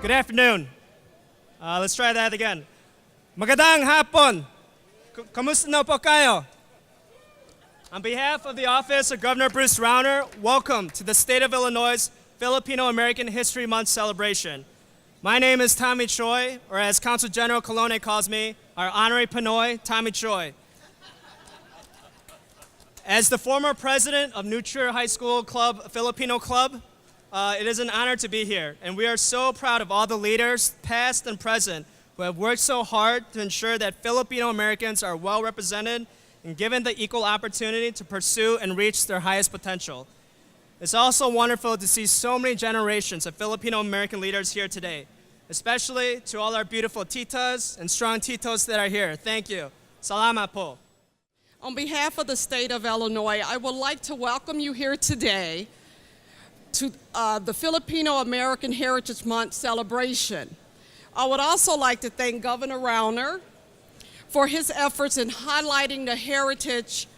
Good afternoon. Let's try that again. Magandang hapon. Kamusta na po kayo? On behalf of the Office of Governor Bruce Rauner, welcome to the State of Illinois' Filipino American History Month celebration. My name is Tommy Choi, or as Consulate General Colon calls me, our honorary Pinoy, Tommy Choi. As the former president of New Trier High School Club, Filipino Club, it is an honor to be here, and we are so proud of all the leaders, past and present, who have worked so hard to ensure that Filipino Americans are well represented and given the equal opportunity to pursue and reach their highest potential. It's also wonderful to see so many generations of Filipino American leaders here today, especially to all our beautiful titas and strong titos that are here. Thank you. Salamat po. On behalf of the state of Illinois, I would like to welcome you here today to the Filipino American Heritage Month celebration. I would also like to thank Governor Rauner for his efforts in highlighting the heritage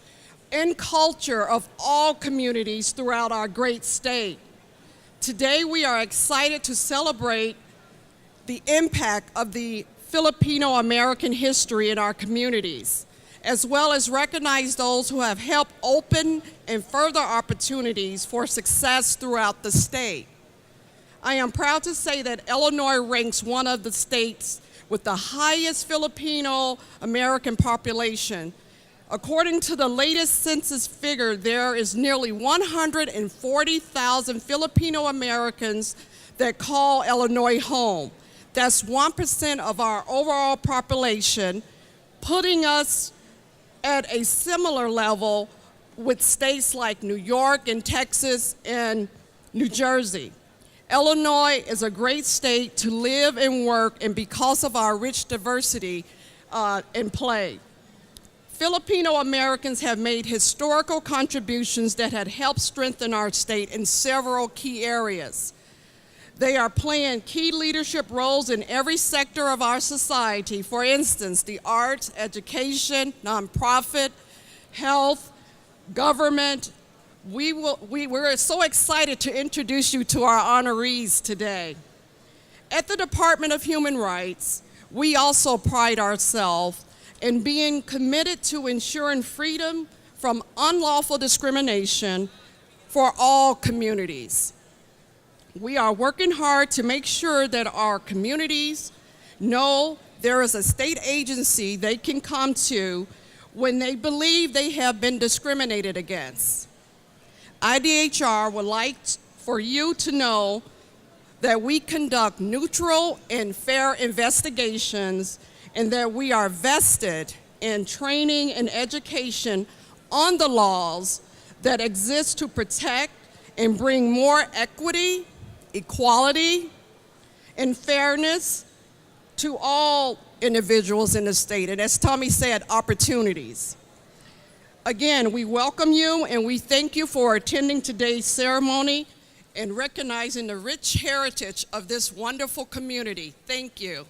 and culture of all communities throughout our great state. Today we are excited to celebrate the impact of the Filipino American history in our communities, as well as recognize those who have helped open and further opportunities for success throughout the state. I am proud to say that Illinois ranks one of the states with the highest Filipino American population. According to the latest census figure, there is nearly 140,000 Filipino Americans that call Illinois home. That's 1% of our overall population, putting us at a similar level with states like New York and Texas and New Jersey. Illinois is a great state to live and work in because of our rich diversity in play. Filipino Americans have made historical contributions that have helped strengthen our state in several key areas. They are playing key leadership roles in every sector of our society. For instance, the arts, education, nonprofit, health, government. We're so excited to introduce you to our honorees today. At the Department of Human Rights, we also pride ourselves in being committed to ensuring freedom from unlawful discrimination for all communities. We are working hard to make sure that our communities know there is a state agency they can come to when they believe they have been discriminated against. IDHR would like for you to know that we conduct neutral and fair investigations and that we are vested in training and education on the laws that exist to protect and bring more equity, equality, and fairness to all individuals in the state, and as Tommy said, opportunities. Again, we welcome you and we thank you for attending today's ceremony and recognizing the rich heritage of this wonderful community. Thank you.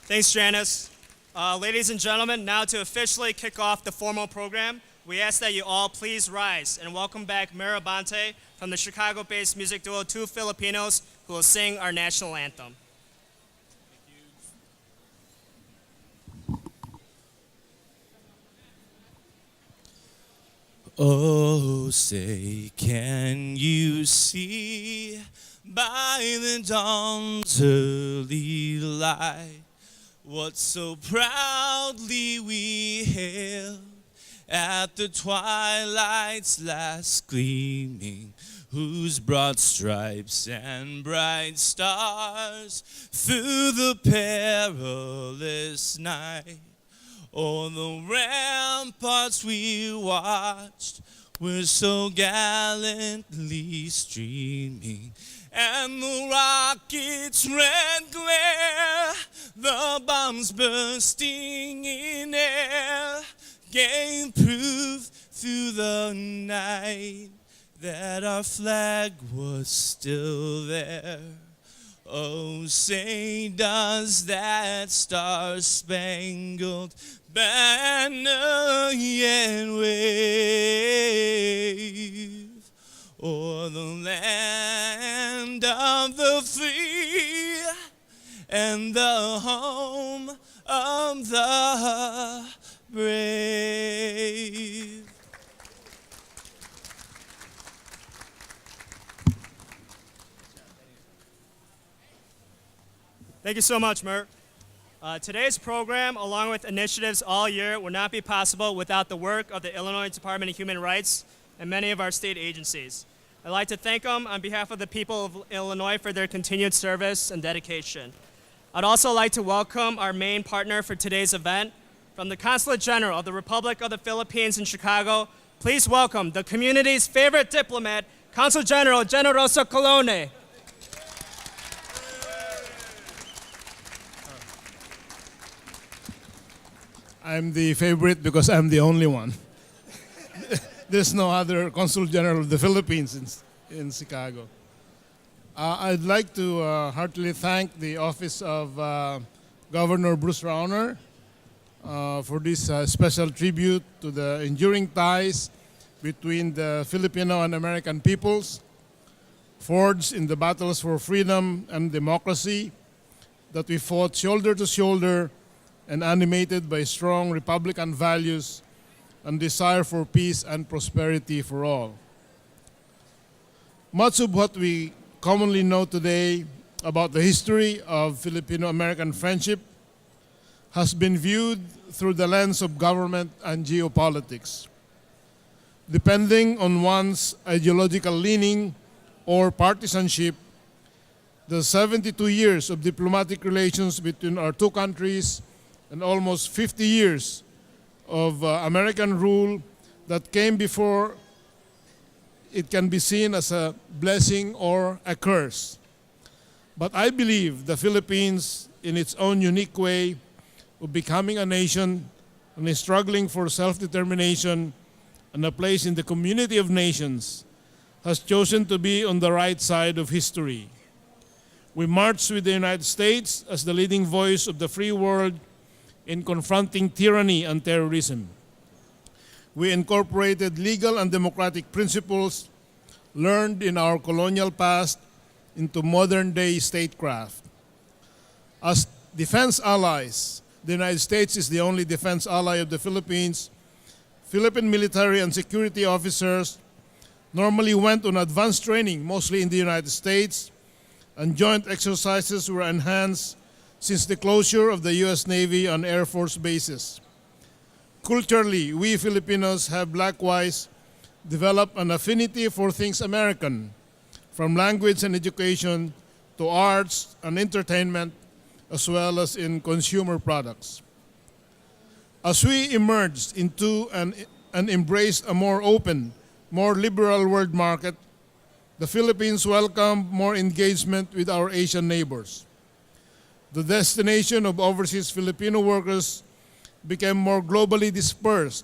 Thanks, Janice. Ladies and gentlemen, now to officially kick off the formal program, we ask that you all please rise and welcome back Mirabante from the Chicago-based music duo Two Filipinos, who will sing our national anthem. Oh, say, can you see by the dawn's early light what so proudly we hailed at the twilight's last gleaming, whose broad stripes and bright stars through the perilous night o'er the ramparts we watched were so gallantly streaming, and the rocket's red glare, the bombs bursting in air, gave proof through the night that our flag was still there. Oh, say does that star-spangled banner yet wave o'er the land of the free and the home of the brave. Thank you so much, Mert. Today's program, along with initiatives all year, would not be possible without the work of the Illinois Department of Human Rights and many of our state agencies. I'd like to thank them on behalf of the people of Illinois for their continued service and dedication. I'd also like to welcome our main partner for today's event. From the Consulate General of the Republic of the Philippines in Chicago, please welcome the community's favorite diplomat, Consul General Generoso Colone. I'm the favorite because I'm the only one. There's no other Consul General of the Philippines in Chicago. I'd like to heartily thank the Office of Governor Bruce Rauner for this special tribute to the enduring ties between the Filipino and American peoples, forged in the battles for freedom and democracy that we fought shoulder to shoulder and animated by strong Republican values and desire for peace and prosperity for all. Much of what we commonly know today about the history of Filipino-American friendship has been viewed through the lens of government and geopolitics. Depending on one's ideological leaning or partisanship, the 72 years of diplomatic relations between our two countries and almost 50 years of American rule that came before it can be seen as a blessing or a curse. But I believe the Philippines, in its own unique way of becoming a nation and is struggling for self-determination and a place in the community of nations, has chosen to be on the right side of history. We marched with the United States as the leading voice of the free world in confronting tyranny and terrorism. We incorporated legal and democratic principles learned in our colonial past into modern-day statecraft. As defense allies, the United States is the only defense ally of the Philippines. Philippine military and security officers normally went on advanced training, mostly in the United States, and joint exercises were enhanced since the closure of the U.S. Navy and Air Force bases. Culturally, we Filipinos have likewise developed an affinity for things American, from language and education to arts and entertainment, as well as in consumer products. As we emerged into and embraced a more open, more liberal world market, the Philippines welcomed more engagement with our Asian neighbors. The destination of overseas Filipino workers became more globally dispersed.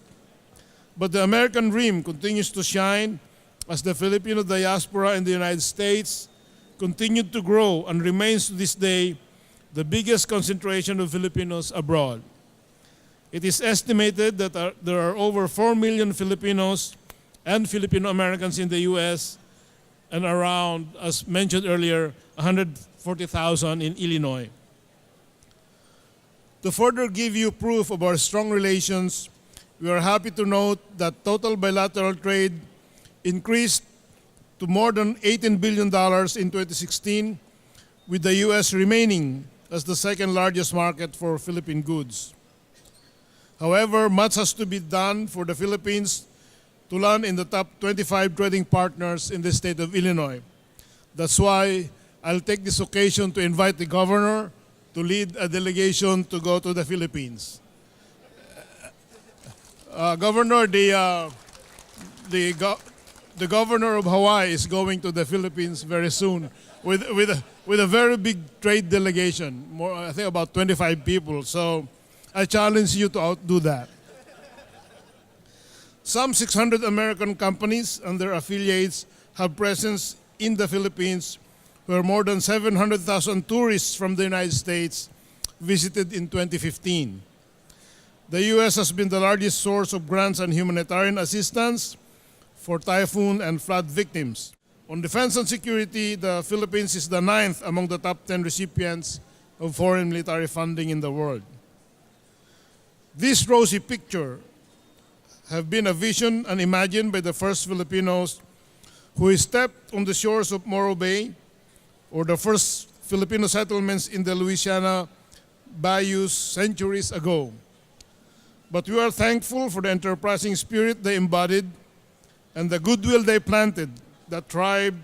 But the American dream continues to shine as the Filipino diaspora in the United States continued to grow and remains to this day the biggest concentration of Filipinos abroad. It is estimated that there are over 4 million Filipinos and Filipino Americans in the U.S. and around, as mentioned earlier, 140,000 in Illinois. To further give you proof of our strong relations, we are happy to note that total bilateral trade increased to more than $18 billion in 2016, with the U.S. remaining as the second largest market for Philippine goods. However, much has to be done for the Philippines to land in the top 25 trading partners in the state of Illinois. That's why I'll take this occasion to invite the governor to lead a delegation to go to the Philippines. Governor, the governor of Hawaii is going to the Philippines very soon with a very big trade delegation, I think about 25 people. So I challenge you to outdo that. Some 600 American companies and their affiliates have presence in the Philippines, where more than 700,000 tourists from the United States visited in 2015. The U.S. has been the largest source of grants and humanitarian assistance for typhoon and flood victims. On defense and security, the Philippines is the 9th among the top 10 recipients of foreign military funding in the world. This rosy picture have been a vision and imagined by the first Filipinos who stepped on the shores of Morro Bay, or the first Filipino settlements in the Louisiana bayous centuries ago. But we are thankful for the enterprising spirit they embodied and the goodwill they planted that thrived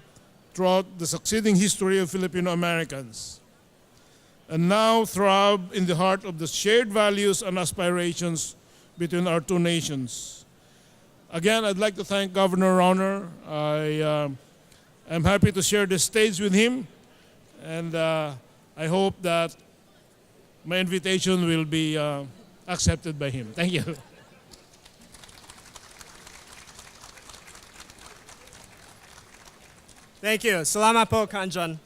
throughout the succeeding history of Filipino Americans, and now thrive in the heart of the shared values and aspirations between our two nations. Again, I'd like to thank Governor Rauner. I am happy to share the stage with him, and I hope that my invitation will be accepted by him. Thank you. Thank you. Salamat po, Kanjan.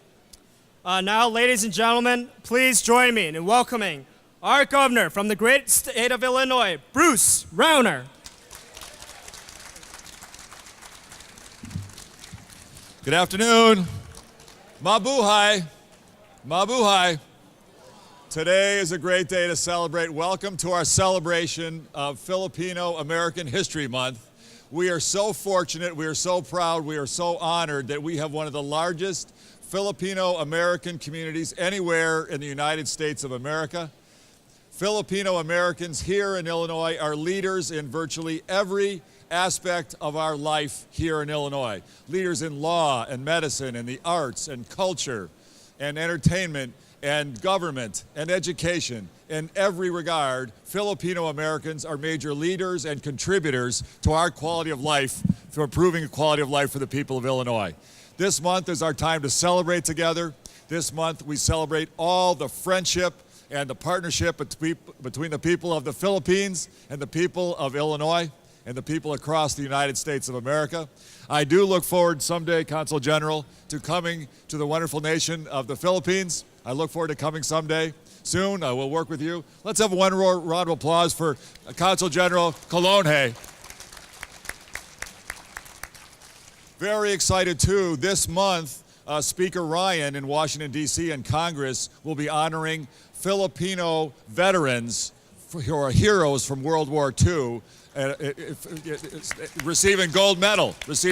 Now, ladies and gentlemen, please join me in welcoming our governor from the great state of Illinois, Bruce Rauner. Good afternoon. Mabuhay. Mabuhay. Today is a great day to celebrate. Welcome to our celebration of Filipino American History Month. We are so fortunate, we are so proud, we are so honored that we have one of the largest Filipino American communities anywhere in the United States of America. Filipino Americans here in Illinois are leaders in virtually every aspect of our life here in Illinois. Leaders in law and medicine and the arts and culture and entertainment and government and education. In every regard, Filipino Americans are major leaders and contributors to our quality of life, to improving the quality of life for the people of Illinois. This month is our time to celebrate together. This month we celebrate all the friendship and the partnership between the people of the Philippines and the people of Illinois and the people across the United States of America. I do look forward someday, Consul General, to coming to the wonderful nation of the Philippines. I look forward to coming someday. Soon, I will work with you. Let's have one round of applause for Consul General Colonhe. Very excited too, this month, Speaker Ryan in Washington, D.C. and Congress will be honoring Filipino veterans who are heroes from World War II, receiving gold medal. This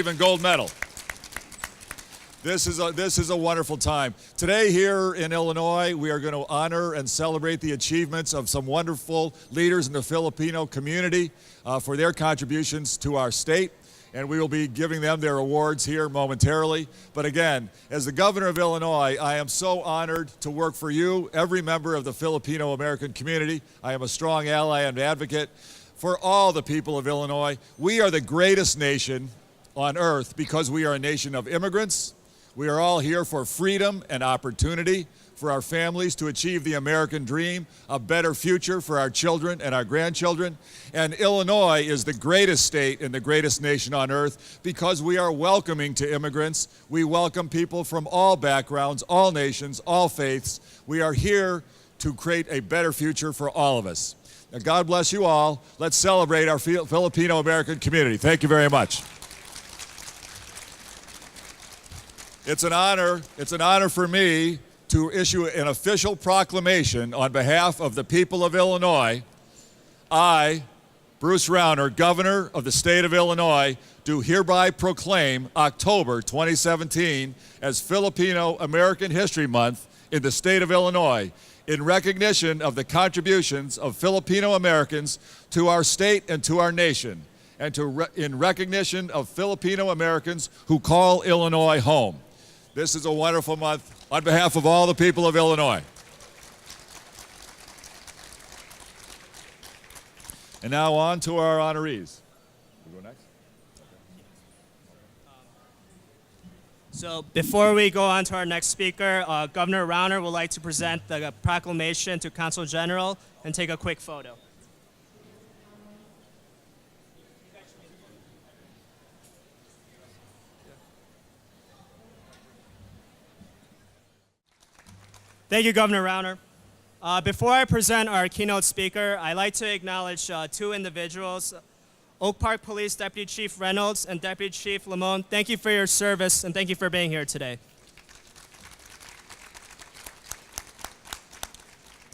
is a wonderful time. Today here in Illinois, we are going to honor and celebrate the achievements of some wonderful leaders in the Filipino community for their contributions to our state. And we will be giving them their awards here momentarily. But again, as the governor of Illinois, I am so honored to work for you, every member of the Filipino American community. I am a strong ally and advocate for all the people of Illinois. We are the greatest nation on earth because we are a nation of immigrants. We are all here for freedom and opportunity, for our families to achieve the American dream, a better future for our children and our grandchildren. And Illinois is the greatest state and the greatest nation on earth because we are welcoming to immigrants. We welcome people from all backgrounds, all nations, all faiths. We are here to create a better future for all of us. Now, God bless you all. Let's celebrate our Filipino American community. Thank you very much. It's an honor for me to issue an official proclamation on behalf of the people of Illinois. I, Bruce Rauner, Governor of the state of Illinois, do hereby proclaim October 2017 as Filipino American History Month in the state of Illinois in recognition of the contributions of Filipino Americans to our state and to our nation, and in recognition of Filipino Americans who call Illinois home. This is a wonderful month on behalf of all the people of Illinois. And now on to our honorees. We go next? So before we go on to our next speaker, Governor Rauner would like to present the proclamation to Consul General and take a quick photo. Thank you, Governor Rauner. Before I present our keynote speaker, I'd like to acknowledge two individuals Oak Park Police Deputy Chief Reynolds and Deputy Chief Lamone, thank you for your service and thank you for being here today.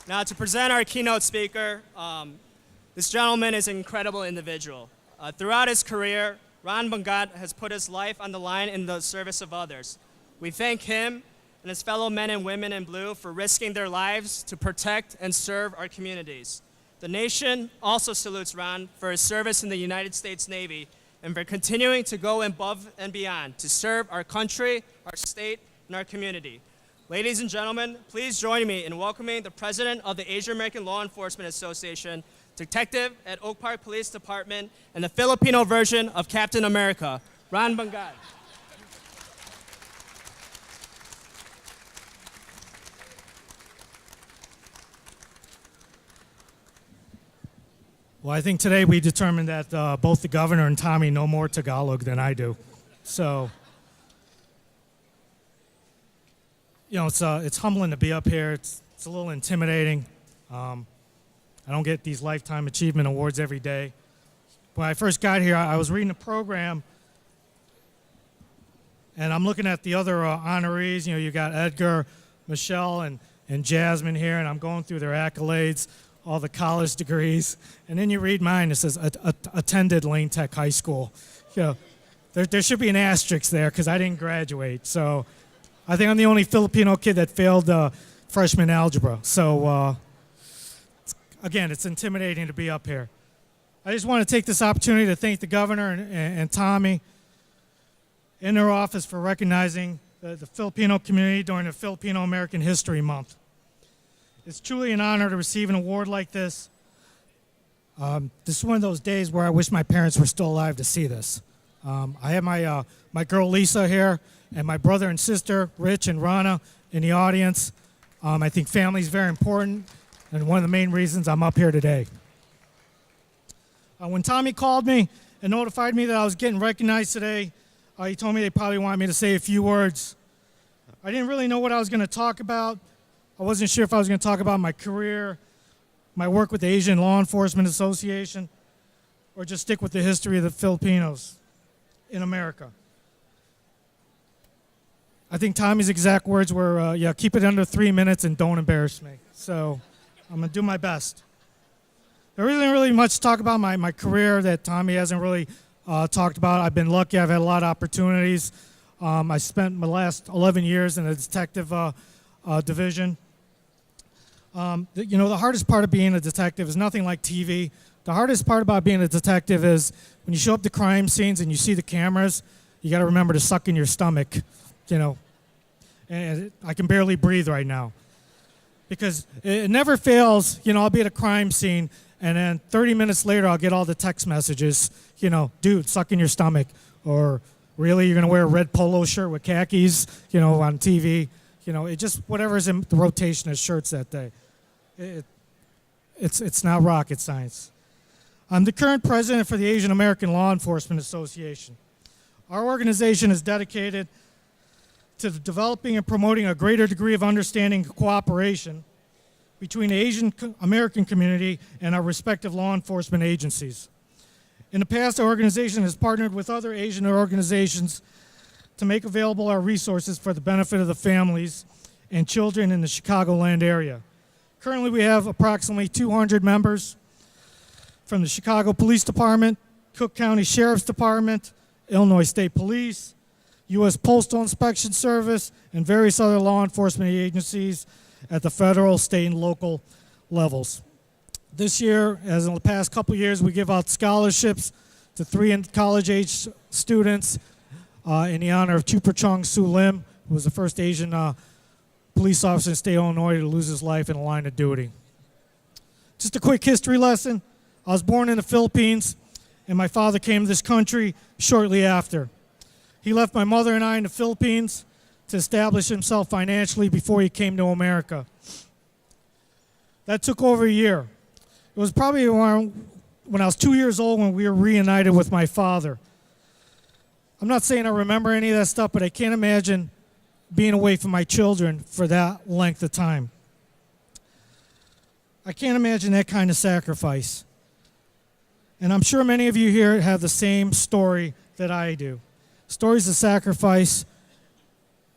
Now to present our keynote speaker, this gentleman is an incredible individual. Throughout his career, Ron Bungat has put his life on the line in the service of others. We thank him and his fellow men and women in blue for risking their lives to protect and serve our communities. The nation also salutes Ron for his service in the United States Navy and for continuing to go above and beyond to serve our country, our state, and our community. Ladies and gentlemen, please join me in welcoming the President of the Asian American Law Enforcement Association, Detective at Oak Park Police Department, and the Filipino version of Captain America, Ron Bungat. Well, I think today we determined that both the governor and Tommy know more Tagalog than I do. So, you know, it's humbling to be up here. It's a little intimidating. I don't get these Lifetime Achievement Awards every day. When I first got here, I was reading the program, and I'm looking at the other honorees. You know, you got Edgar, Michelle, and Jasmine here, and I'm going through their accolades, all the college degrees, and then you read mine. It says attended Lane Tech High School. You know, there should be an asterisk there because I didn't graduate. So I think I'm the only Filipino kid that failed freshman algebra. So again, it's intimidating to be up here. I just want to take this opportunity to thank the governor and Tommy in their office for recognizing the Filipino community during the Filipino American History Month. It's truly an honor to receive an award like this. This is one of those days where I wish my parents were still alive to see this. I have my girl Lisa here and my brother and sister Rich and Rana in the audience. I think family is very important and one of the main reasons I'm up here today. When Tommy called me and notified me that I was getting recognized today, he told me they probably wanted me to say a few words. I didn't really know what I was going to talk about. I wasn't sure if I was going to talk about my career, my work with the Asian Law Enforcement Association, or just stick with the history of the Filipinos in America. I think Tommy's exact words were, yeah, keep it under 3 minutes and don't embarrass me. So I'm going to do my best. There isn't really much to talk about my career that Tommy hasn't really talked about. I've been lucky. I've had a lot of opportunities. I spent my last 11 years in the detective division. You know, the hardest part of being a detective is nothing like TV. The hardest part about being a detective is when you show up to crime scenes and you see the cameras, you got to remember to suck in your stomach, you know. And I can barely breathe right now. Because it never fails, you know, I'll be at a crime scene and then 30 minutes later I'll get all the text messages, you know, dude, suck in your stomach. Or really, you're going to wear a red polo shirt with khakis, you know, on TV. You know, it just, whatever's in the rotation of shirts that day. It's not rocket science. I'm the current president for the Asian American Law Enforcement Association. Our organization is dedicated to developing and promoting a greater degree of understanding and cooperation between the Asian American community and our respective law enforcement agencies. In the past, our organization has partnered with other Asian organizations to make available our resources for the benefit of the families and children in the Chicagoland area. Currently, we have approximately 200 members from the Chicago Police Department, Cook County Sheriff's Department, Illinois State Police, U.S. Postal Inspection Service, and various other law enforcement agencies at the federal, state, and local levels. This year, as in the past couple years, we give out scholarships to 3 college-age students in the honor of Chupa Chong Su Lim, who was the first Asian police officer in the state of Illinois to lose his life in a line of duty. Just a quick history lesson. I was born in the Philippines, and my father came to this country shortly after. He left my mother and I in the Philippines to establish himself financially before he came to America. That took over a year. It was probably around when I was 2 years old when we were reunited with my father. I'm not saying I remember any of that stuff, but I can't imagine being away from my children for that length of time. I can't imagine that kind of sacrifice. And I'm sure many of you here have the same story that I do. Stories of sacrifice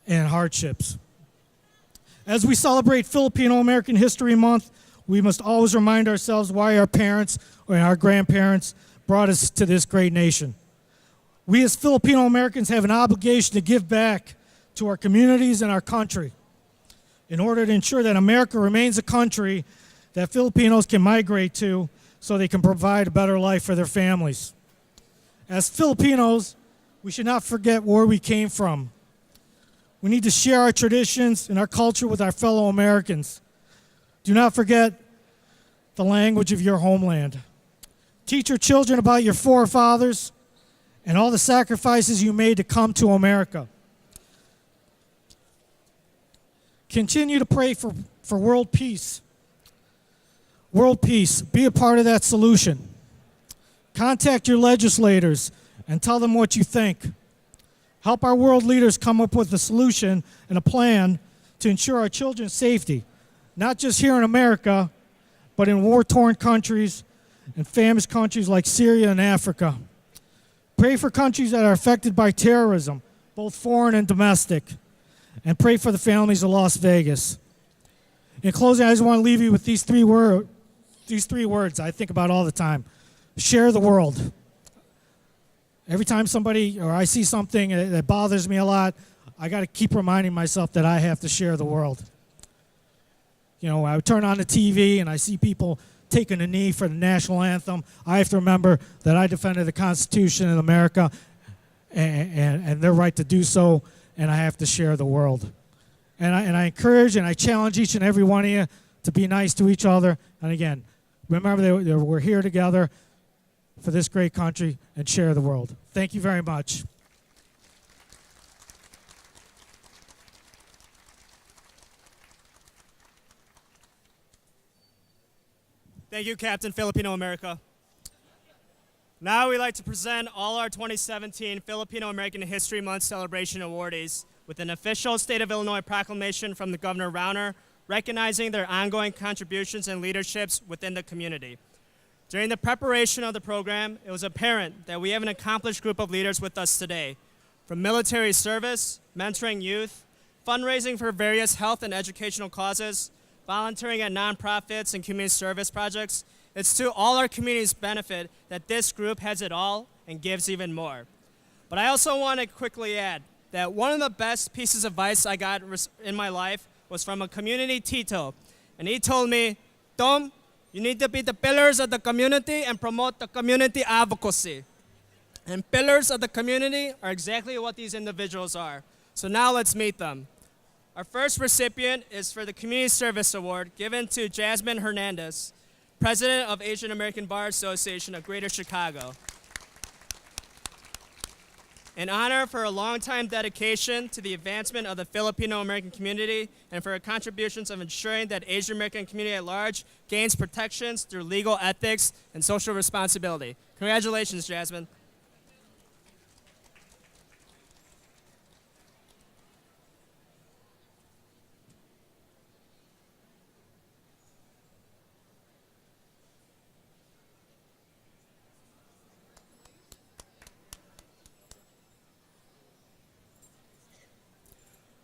and hardships. As we celebrate Filipino American History Month, we must always remind ourselves why our parents or our grandparents brought us to this great nation. We as Filipino Americans have an obligation to give back to our communities and our country in order to ensure that America remains a country that Filipinos can migrate to so they can provide a better life for their families. As Filipinos, we should not forget where we came from. We need to share our traditions and our culture with our fellow Americans. Do not forget the language of your homeland. Teach your children about your forefathers and all the sacrifices you made to come to America. Continue to pray for world peace. World peace. Be a part of that solution. Contact your legislators and tell them what you think. Help our world leaders come up with a solution and a plan to ensure our children's safety, not just here in America, but in war-torn countries and famished countries like Syria and Africa. Pray for countries that are affected by terrorism, both foreign and domestic, and pray for the families of Las Vegas. In closing, I just want to leave you with these three words I think about all the time. Share the world. Every time somebody or I see something that bothers me a lot, I got to keep reminding myself that I have to share the world. You know, I turn on the TV and I see people taking a knee for the national anthem. I have to remember that I defended the Constitution in America and their right to do so, and I have to share the world. And I encourage and I challenge each and every one of you to be nice to each other. And again, remember that we're here together for this great country and share the world. Thank you very much. Thank you, Captain Filipino America. Now we'd like to present all our 2017 Filipino American History Month celebration awardees with an official State of Illinois proclamation from the Governor Rauner recognizing their ongoing contributions and leaderships within the community. During the preparation of the program, it was apparent that we have an accomplished group of leaders with us today. From military service, mentoring youth, fundraising for various health and educational causes, volunteering at nonprofits and community service projects, it's to all our community's benefit that this group has it all and gives even more. But I also want to quickly add that one of the best pieces of advice I got in my life was from a community Tito. And he told me, Tom, you need to be the pillars of the community and promote the community advocacy. And pillars of the community are exactly what these individuals are. So now let's meet them. Our first recipient is for the Community Service Award given to Jasmine Hernandez, President of Asian American Bar Association of Greater Chicago. In honor for a long-time dedication to the advancement of the Filipino American community and for her contributions of ensuring that Asian American community at large gains protections through legal ethics and social responsibility. Congratulations, Jasmine.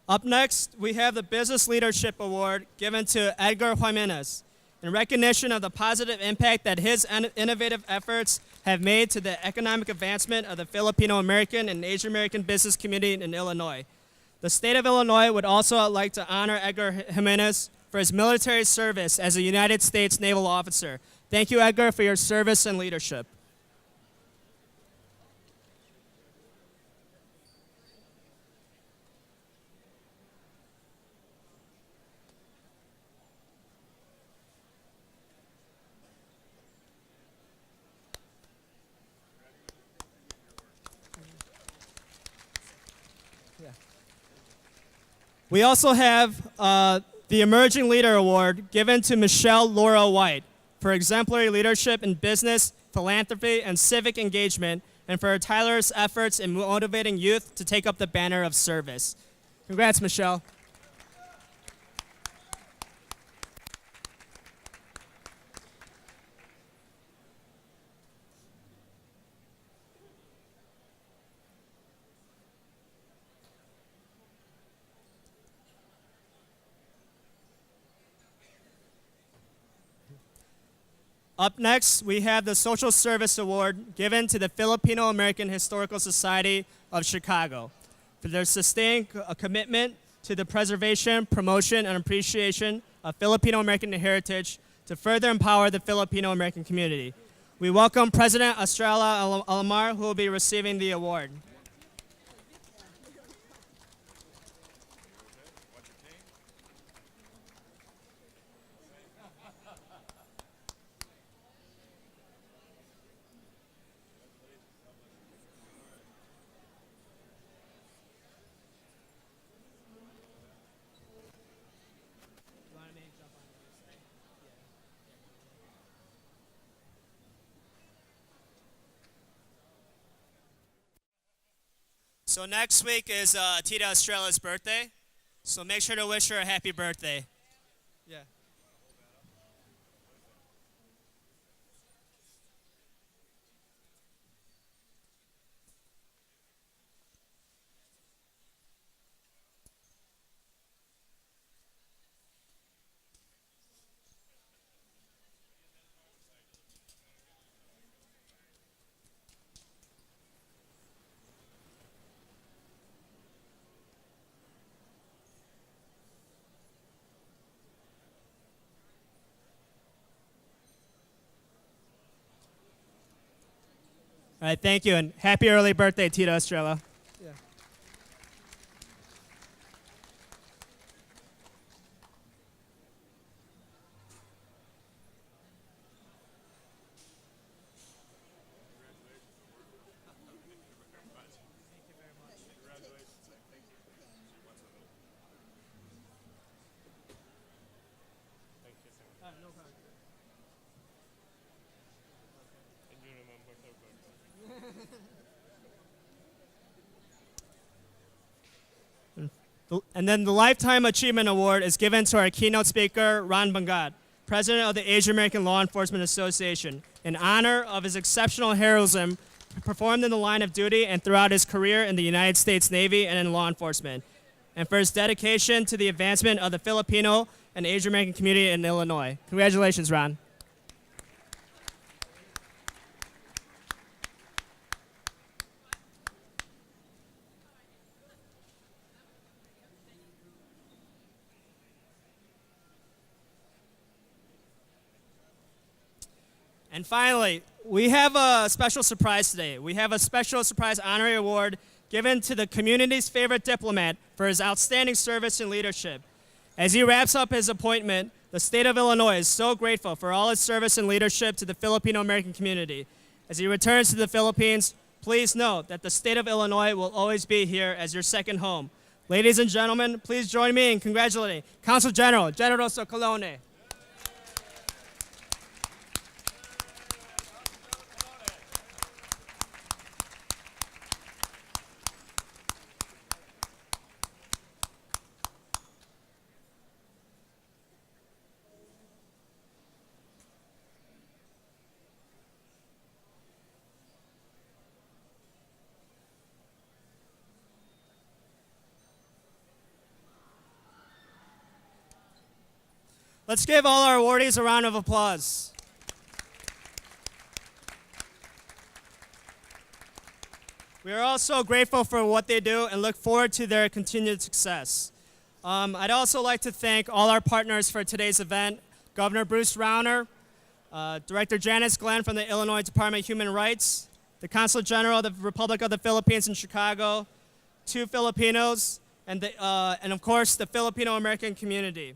Up next, we have the Business Leadership Award given to Edgar Jimenez in recognition of the positive impact that his innovative efforts have made to the economic advancement of the Filipino American and Asian American business community in Illinois. The state of Illinois would also like to honor Edgar Jimenez for his military service as a United States naval officer. Thank you, Edgar, for your service and leadership. We also have the Emerging Leader Award given to Michelle Laura White for exemplary leadership in business, philanthropy, and civic engagement, and for her tireless efforts in motivating youth to take up the banner of service. Congrats, Michelle. Up next, we have the Social Service Award given to the Filipino American Historical Society of Chicago for their sustained commitment to the preservation, promotion, and appreciation of Filipino American heritage to further empower the Filipino American community. We welcome President Estrella Alamar, who will be receiving the award. So next week is Tita Estrella's birthday, so make sure to wish her a happy birthday. Yeah. All right, thank you, and happy early birthday, Tita Estrella. Yeah. And then the Lifetime Achievement Award is given to our keynote speaker, Ron Bangat, President of the Asian American Law Enforcement Association, in honor of his exceptional heroism performed in the line of duty and throughout his career in the United States Navy and in law enforcement, and for his dedication to the advancement of the Filipino and Asian American community in Illinois. Congratulations, Ron. And finally, we have a special surprise today. We have a special surprise honorary award given to the community's favorite diplomat for his outstanding service and leadership. As he wraps up his appointment, the state of Illinois is so grateful for all his service and leadership to the Filipino American community. As he returns to the Philippines, please note that the state of Illinois will always be here as your second home. Ladies and gentlemen, please join me in congratulating Consul General Generoso Colone. Let's give all our awardees a round of applause. We are also grateful for what they do and look forward to their continued success. I'd also like to thank all our partners for today's event, Governor Bruce Rauner, Director Janice Glenn from the Illinois Department of Human Rights, the Consulate General of the Republic of the Philippines in Chicago, 2 Filipinos, and of course the Filipino American community.